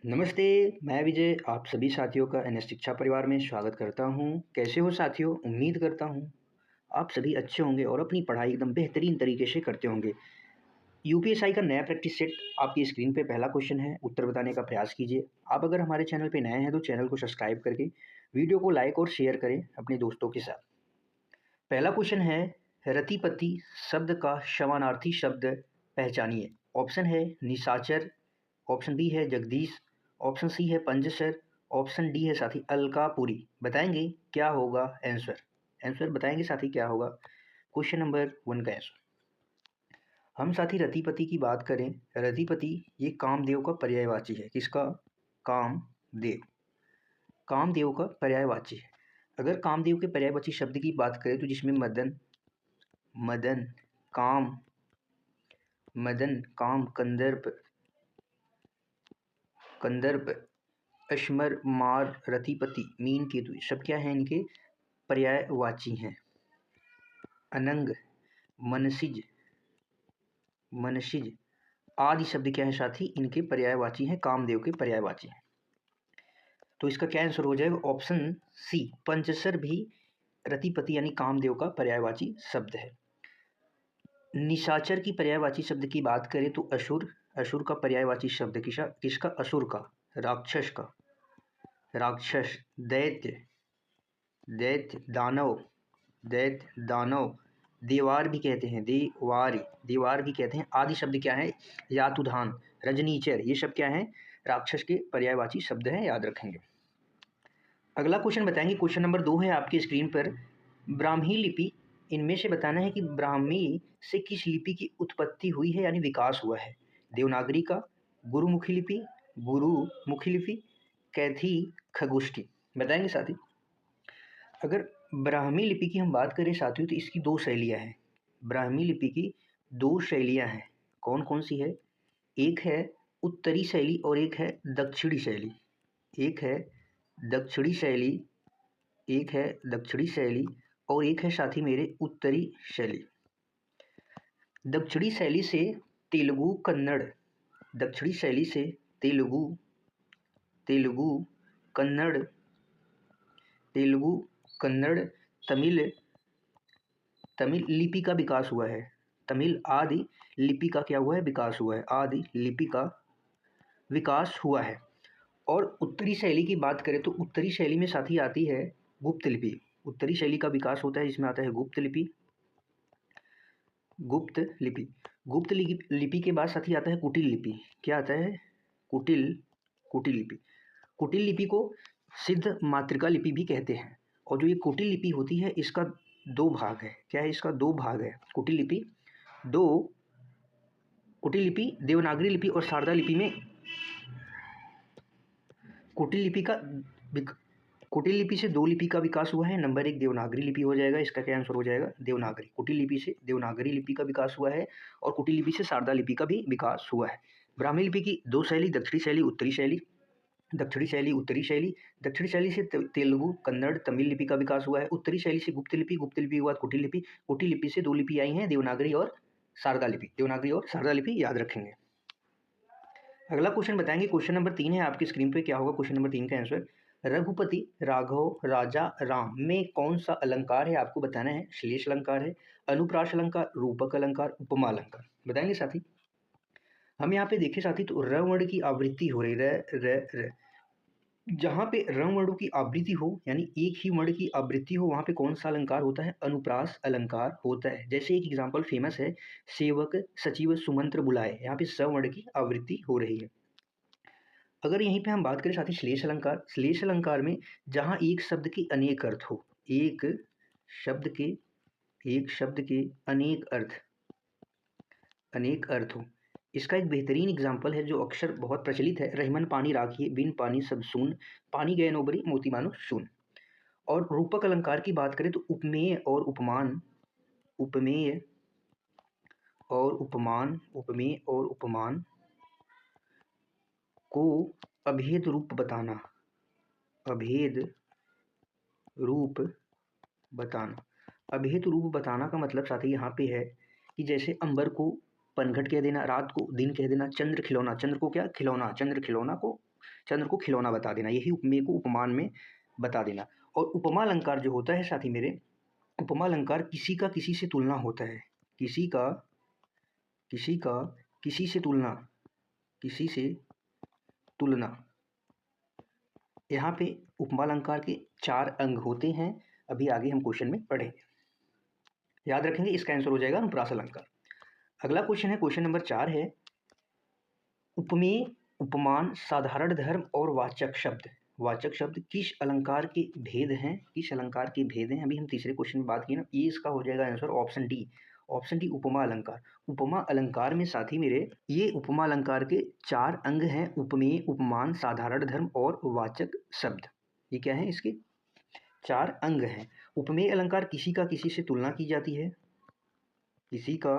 नमस्ते, मैं विजय आप सभी साथियों का एनएस शिक्षा परिवार में स्वागत करता हूँ। कैसे हो साथियों? उम्मीद करता हूँ आप सभी अच्छे होंगे और अपनी पढ़ाई एकदम बेहतरीन तरीके से करते होंगे। यूपीएसआई का नया प्रैक्टिस सेट आपकी स्क्रीन पे पहला क्वेश्चन है, उत्तर बताने का प्रयास कीजिए। आप अगर हमारे चैनल पे नए हैं तो चैनल को सब्सक्राइब करके वीडियो को लाइक और शेयर करें अपने दोस्तों के साथ। पहला क्वेश्चन है, रतिपति शब्द का समानार्थी शब्द पहचानिए। ऑप्शन है निशाचर, ऑप्शन बी है जगदीश, ऑप्शन सी है पंजसर, ऑप्शन डी है साथी अलकापुरी। बताएंगे क्या होगा आंसर? आंसर बताएंगे साथी क्या होगा? क्वेश्चन नंबर 1 का आंसर। हम साथी रतिपति की बात करें, रतिपति ये कामदेव का पर्यायवाची है। किसका? कामदेव। कामदेव का पर्यायवाची है। अगर कामदेव के पर्यायवाची शब्द की बात करें तो जिसमें मदन, मदन, काम, मदन, काम, कंदर्प, कंदर्प, अश्मर, मार, रतिपति, मीन, केतु, सब क्या है? इनके पर्यायवाची हैं। अनंग, मनसिज, मनसिज आदि शब्द क्या है साथी? इनके पर्यायवाची हैं, कामदेव के पर्यायवाची हैं। तो इसका क्या आंसर हो जाएगा? ऑप्शन सी, पंचसर भी रतिपति यानी कामदेव का पर्यायवाची शब्द है। निशाचर की पर्यायवाची शब्द की बात करें तो असुर, असुर का पर्यायवाची शब्द किसका? असुर का, राक्षस का, राक्षस। दैत्य, दैत्य, दानव, दैत्य, दानव, देवार भी कहते हैं, देवारी, देवार भी कहते हैं। आदि शब्द क्या है? यातुधान, रजनीचर, ये सब क्या है? राक्षस के पर्यायवाची शब्द हैं, याद रखेंगे। अगला क्वेश्चन बताएंगे, क्वेश्चन नंबर 2 है आपकी स्क्रीन पर। ब्राह्मी लिपि, इनमें से बताना है कि ब्राह्मी से किस लिपि की उत्पत्ति हुई है यानी विकास हुआ है। देवनागरी का, गुरुमुखी लिपि, गुरुमुखी लिपि, कैथी, खगोष्ठी। बताएंगे साथी। अगर ब्राह्मी लिपि की हम बात करें साथियों तो इसकी दो शैलियाँ हैं। ब्राह्मी लिपि की दो शैलियाँ हैं। कौन कौन सी है? एक है उत्तरी शैली और एक है दक्षिणी शैली। एक है दक्षिणी शैली, एक है दक्षिणी शैली और एक है साथी मेरे उत्तरी शैली। दक्षिणी शैली से तेलुगु, कन्नड़, दक्षिणी शैली से तेलुगु, तेलुगु, कन्नड़, तेलुगु, कन्नड़, तमिल, तमिल लिपि का विकास हुआ है। तमिल आदि लिपि का क्या हुआ है? विकास हुआ है। आदि लिपि का विकास हुआ है। और उत्तरी शैली की बात करें तो उत्तरी शैली में साथी आती है गुप्त लिपि। उत्तरी शैली का विकास होता है, इसमें आता है गुप्त लिपि, गुप्त लिपि। गुप्त लिपि के बाद साथी आता है कुटिल लिपि। क्या आता है? कुटिल, कुटिल लिपि। कुटिल लिपि को सिद्ध मातृका लिपि भी कहते हैं। और जो ये कुटिल लिपि होती है इसका दो भाग है। क्या है? इसका दो भाग है। कुटिल लिपि दो, कुटिल लिपि देवनागरी लिपि और शारदा लिपि में कुटिल लिपि का कुटिल लिपि से दो लिपि का विकास हुआ है। नंबर 1 देवनागरी लिपि हो जाएगा। इसका क्या आंसर हो जाएगा? देवनागरी। कुटिल लिपि से देवनागरी लिपि का विकास हुआ है और कुटिल लिपि से शारदा लिपि का भी विकास हुआ है। ब्राह्मी लिपि की दो शैली, दक्षिणी शैली, उत्तरी शैली। दक्षिणी शैली, उत्तरी शैली। दक्षिणी शैली से तेलुगु, कन्नड़, तमिल लिपि का विकास हुआ है। उत्तरी शैली से गुप्त लिपि, गुप्त लिपि के बाद कुटिल लिपि। कुटिल लिपि से दो लिपि आई हैं, देवनागरी और शारदा लिपि। देवनागरी और शारदा लिपि याद रखेंगे। अगला क्वेश्चन बताएंगे, क्वेश्चन नंबर 3 है आपकी स्क्रीन पे। क्या होगा क्वेश्चन नंबर 3 का आंसर? रघुपति, राघव, राजा, राम में कौन सा अलंकार है आपको बताना है। श्लेष अलंकार है, अनुप्रास अलंकार, रूपक अलंकार, उपमा अलंकार। बताएंगे साथी। हम यहाँ पे देखें साथी तो र वर्ण की आवृत्ति हो रही है, र। जहाँ पे र वर्ण की आवृत्ति हो यानी एक ही वर्ण की आवृत्ति हो, वहाँ पे कौन सा अलंकार होता है? अनुप्रास अलंकार होता है। जैसे एक एग्जाम्पल फेमस है, सेवक सचिव सुमंत्र बुलाए, यहाँ पे स वर्ण की आवृत्ति हो रही है। अगर यहीं पे हम बात करें साथी श्लेष अलंकार, श्लेष अलंकार में जहाँ एक शब्द के अनेक अर्थ हो, एक शब्द के, एक शब्द के अनेक अर्थ, अनेक अर्थ हो। इसका एक बेहतरीन एग्जाम्पल है जो अक्सर बहुत प्रचलित है, रहीमन पानी राखिए बिन पानी सब सून, पानी गए नोबरी मोती मानो शून। और रूपक अलंकार की बात करें तो उपमेय और उपमान, उपमेय और उपमान, उपमेय और उपमान को अभेद रूप बताना, अभेद रूप बताना। अभेद रूप बताना का मतलब साथी यहाँ पे है कि जैसे अंबर को पनघट कह देना, रात को दिन कह देना, चंद्र खिलौना, चंद्र को क्या? खिलौना, चंद्र खिलौना को चंद्र को खिलौना बता देना, यही उपमेय को उपमान में बता देना। और उपमा अलंकार जो होता है साथी मेरे, उपमा अलंकार किसी का किसी से तुलना होता है, किसी का किसी से तुलना, किसी से तुलना। यहाँ पे उपमा अलंकार के 4 अंग होते हैं, अभी आगे हम क्वेश्चन में पढ़ेंगे, याद रखेंगे। इसका आंसर हो जाएगा अनुप्रास अलंकार। अगला क्वेश्चन है, क्वेश्चन नंबर 4 है, उपमेय, उपमान, साधारण धर्म और वाचक शब्द, वाचक शब्द किस अलंकार के भेद हैं, किस अलंकार के भेद हैं? अभी हम तीसरे क्वेश्चन में बात की ना, ये इसका हो जाएगा answer option D, option D उपमा अलंकार। उपमा अलंकार में साथी मेरे ये उपमा अलंकार के 4 अंग हैं, उपमेय, उपमान, साधारण धर्म और वाचक शब्द। ये क्या है, इसके 4 अंग हैं। उपमेय अलंकार किसी का किसी से तुलना की जाती है, किसी का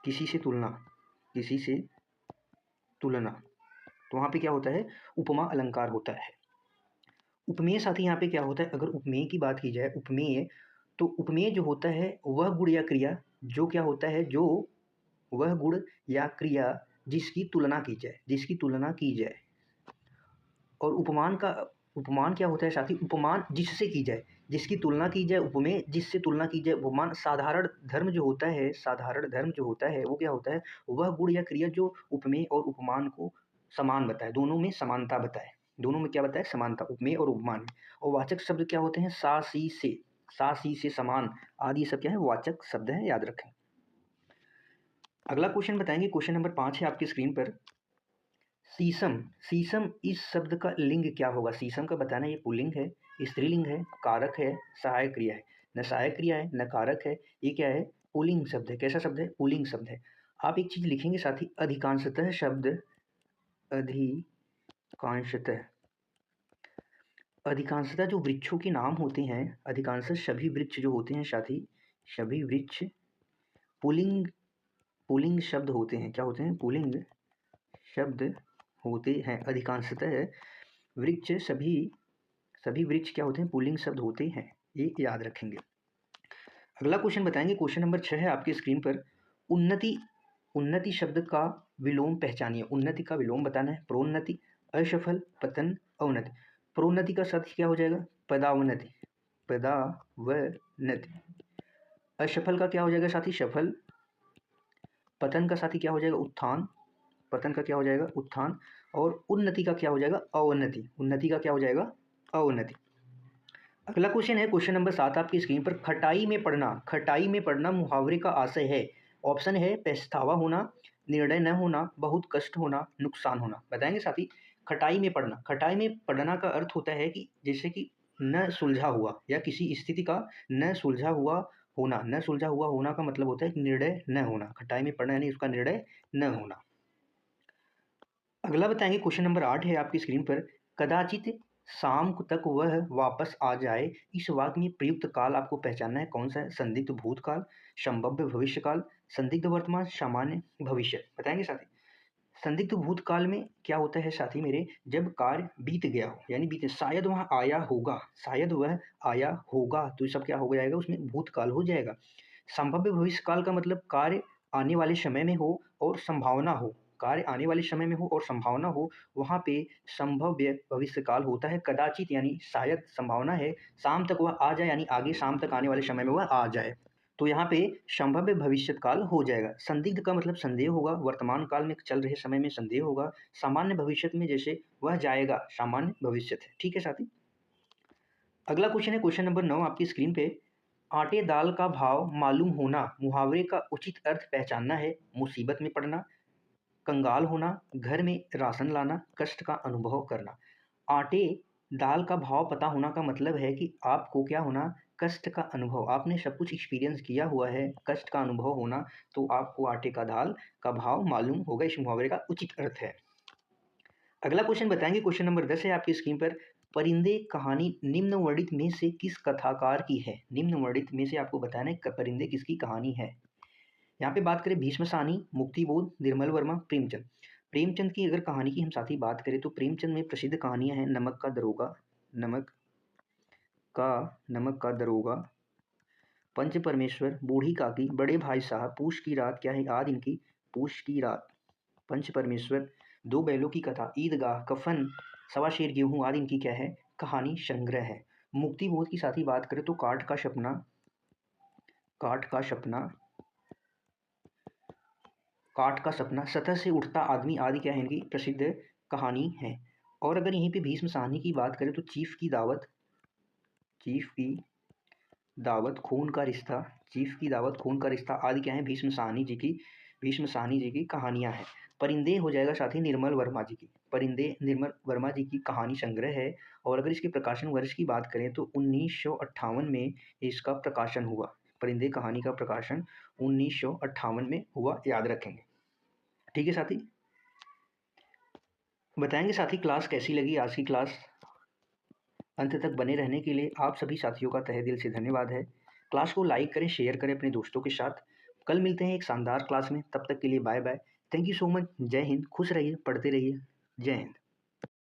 किसी से तुलना, किसी से तुलना, तो वहाँ पे क्या होता है, उपमा अलंकार होता है। उपमेय साथी यहाँ पे क्या होता है, अगर उपमेय की बात की जाए, उपमेय तो उपमेय जो होता है वह गुण या क्रिया, जो क्या होता है, जो वह गुण या क्रिया जिसकी तुलना की जाए, जिसकी तुलना की जाए। और उपमान क्या होता है साथी, उपमान जिससे की जाए, जिसकी तुलना की जाए, उपमेय जिससे तुलना की जाए, उपमान। साधारण धर्म जो होता है, साधारण धर्म जो होता है वो क्या होता है, वह गुण या क्रिया जो उपमेय और उपमान को समान बताए, दोनों में समानता बताए, दोनों में क्या बताए, समानता, उपमेय और उपमान में। और वाचक शब्द क्या होते हैं, सा सी से समान आदि, सब क्या है, वाचक शब्द है, याद रखें। अगला क्वेश्चन बताएंगे, क्वेश्चन नंबर 5 है आपकी स्क्रीन पर, शीशम, शीशम इस शब्द का लिंग क्या होगा? शीशम का बताना, ये पुल्लिंग है, स्त्रीलिंग है, कारक है, सहायक क्रिया है। न सहायक क्रिया है, न कारक है, ये क्या है, पुल्लिंग शब्द है। कैसा शब्द है, पुल्लिंग शब्द है। आप एक चीज लिखेंगे साथी, अधिकांशतः शब्द, अधिकांशतः, अधिकांशतः जो वृक्षों के नाम होते हैं, अधिकांशतः सभी वृक्ष जो होते हैं साथी, सभी वृक्ष पुल्लिंग, पुल्लिंग शब्द होते हैं। क्या होते हैं, पुल्लिंग शब्द होते हैं। अधिकांशतः वृक्ष, सभी वृक्ष क्या होते हैं, पुल्लिंग शब्द होते हैं, ये याद रखेंगे। अगला क्वेश्चन बताएंगे, क्वेश्चन नंबर 6 है आपकी स्क्रीन पर, उन्नति, उन्नति शब्द का विलोम पहचानिए। उन्नति का विलोम बताना है, प्रोन्नति, असफल, पतन, अवनति। प्रोन्नति का साथी क्या हो जाएगा, पदावनति, पदावनति। असफल का क्या हो जाएगा साथी, सफल। पतन का साथी क्या हो जाएगा, उत्थान, पतन का क्या हो जाएगा, उत्थान। और उन्नति का क्या हो जाएगा, अवनति, उन्नति का क्या हो जाएगा, अवनति। अगला क्वेश्चन है, क्वेश्चन नंबर 7 आपकी स्क्रीन पर, खटाई में पड़ना, खटाई में पड़ना मुहावरे का आशय है। ऑप्शन है, पछतावा होना, निर्णय न होना, बहुत कष्ट होना, नुकसान होना। बताएंगे साथी, खटाई में पड़ना, खटाई में पड़ना का अर्थ होता है कि जैसे कि न सुलझा हुआ, या किसी स्थिति का न सुलझा हुआ होना। न सुलझा हुआ होना का मतलब होता है निर्णय न होना, खटाई में पड़ना यानी उसका निर्णय न होना। अगला बताएंगे, क्वेश्चन नंबर 8 है आपकी स्क्रीन पर, कदाचित शाम तक वह वापस आ जाए, इस वाक्य में प्रयुक्त काल आपको पहचानना है, कौन सा है, संदिग्ध भूतकाल, संभाव्य भविष्यकाल, संदिग्ध वर्तमान, सामान्य भविष्य। बताएंगे साथी, संदिग्ध भूतकाल में क्या होता है साथी मेरे, जब कार्य बीत गया हो, यानी बीते, शायद वह आया होगा, शायद वह आया होगा, तो ये सब क्या हो जाएगा, उसमें भूतकाल हो जाएगा। संभाव्य भविष्यकाल का मतलब कार्य आने वाले समय में हो और संभावना हो, कार्य आने वाले समय में हो और संभावना हो, वहाँ पे संभव्य भविष्यकाल होता है। कदाचित यानी शायद, संभावना है, शाम तक वह आ जाए यानी आगे शाम तक आने वाले समय में वह आ जाए, तो यहाँ पे संभव्य भविष्यकाल हो जाएगा। संदिग्ध का मतलब संदेह होगा, वर्तमान काल में चल रहे समय में संदेह होगा। सामान्य भविष्य में जैसे वह जाएगा, सामान्य भविष्य है। ठीक है साथी। अगला क्वेश्चन है, क्वेश्चन नंबर 9 आपकी स्क्रीन पे, आटे दाल का भाव मालूम होना, मुहावरे का उचित अर्थ पहचानना है, मुसीबत में पड़ना, कंगाल होना, घर में राशन लाना, कष्ट का अनुभव करना। आटे दाल का भाव पता होना का मतलब है कि आपको क्या होना, कष्ट का अनुभव, आपने सब कुछ एक्सपीरियंस किया हुआ है, कष्ट का अनुभव होना, तो आपको आटे का दाल का भाव मालूम होगा, इस मुहावरे का उचित अर्थ है। अगला क्वेश्चन बताएंगे, क्वेश्चन नंबर 10 है आपकी स्क्रीन पर, परिंदे कहानी निम्न वर्णित में से किस कथाकार की है? निम्न वर्णित में से आपको बताना है परिंदे किसकी कहानी है। यहाँ पे बात करें, भीष्म सानी, मुक्तिबोध, निर्मल वर्मा, प्रेमचंद। प्रेमचंद की अगर कहानी की हम साथी बात करें तो प्रेमचंद में प्रसिद्ध कहानियां हैं, नमक का दरोगा, नमक का दरोगा, पंच परमेश्वर, बूढ़ी काकी, बड़े भाई साहब, पूछ की रात, क्या है याद इनकी, पूछ की रात, पंच परमेश्वर, दो बैलों की कथा, ईदगाह, कफन, सवा शेर गेहूं आदि इनकी क्या है, कहानी संग्रह है। मुक्ति बोध की साथ ही बात करें तो काठ का सपना, काठ का सपना, काठ का सपना, सतह से उठता आदमी आदि क्या है इनकी प्रसिद्ध कहानी है। और अगर यहीं पे भीष्म साहनी की बात करें तो चीफ की दावत, चीफ की दावत, खून का रिश्ता, चीफ की दावत, खून का रिश्ता आदि क्या है भीष्म साहनी जी की, भीष्म साहनी जी की कहानियां हैं। परिंदे हो जाएगा साथी निर्मल वर्मा जी की, परिंदे निर्मल वर्मा जी की कहानी संग्रह है। और अगर इसके प्रकाशन वर्ष की बात करें तो 1958 में इसका प्रकाशन हुआ। परिंदे कहानी का प्रकाशन 1958 में हुआ, याद रखेंगे। ठीक है साथी, बताएंगे साथी क्लास कैसी लगी। आज की क्लास अंत तक बने रहने के लिए आप सभी साथियों का तहे दिल से धन्यवाद है। क्लास को लाइक करें, शेयर करें अपने दोस्तों के साथ। कल मिलते हैं एक शानदार क्लास में, तब तक के लिए bye bye. Thank you so much. जय हिंद, खुश रहिए, पढ़ते रहिए। जय हिंद।